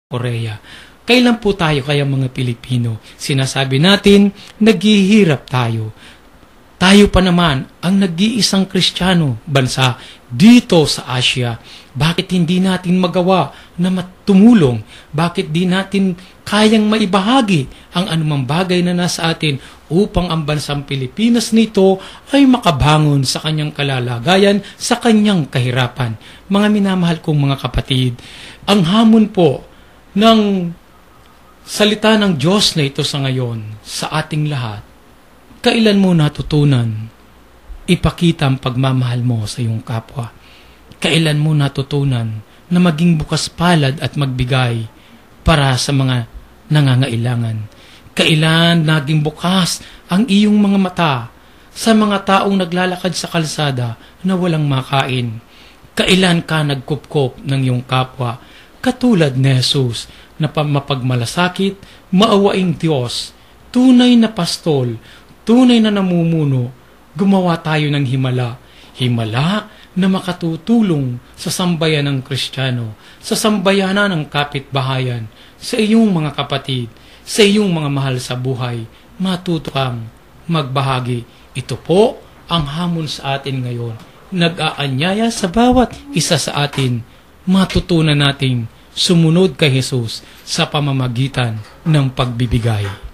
Korea. Kailan po tayo kaya mga Pilipino? Sinasabi natin, naghihirap tayo. Tayo pa naman ang nag-iisang Kristiyano bansa dito sa Asia. Bakit hindi natin magawa na tumulong? Bakit di natin kayang maibahagi ang anumang bagay na nasa atin upang ang bansang Pilipinas nito ay makabangon sa kanyang kalalagayan, sa kanyang kahirapan? Mga minamahal kong mga kapatid, ang hamon po ng salita ng Diyos na ito sa ngayon sa ating lahat, kailan mo natutunan ipakita ang pagmamahal mo sa iyong kapwa? Kailan mo natutunan na maging bukas palad at magbigay para sa mga nangangailangan? Kailan naging bukas ang iyong mga mata sa mga taong naglalakad sa kalsada na walang makain? Kailan ka nagkupkop ng iyong kapwa katulad ni Jesus na mapagmalasakit, maawaing Diyos, tunay na pastol, tunay na namumuno, gumawa tayo ng himala na makatutulong sa sambayan ng Kristiyano, sa sambayanan ng kapitbahayan, sa iyong mga kapatid, sa iyong mga mahal sa buhay. Matuto kang magbahagi. Ito po ang hamon sa atin ngayon. Nag-aanyaya sa bawat isa sa atin. Matutunan nating sumunod kay Jesus sa pamamagitan ng pagbibigay.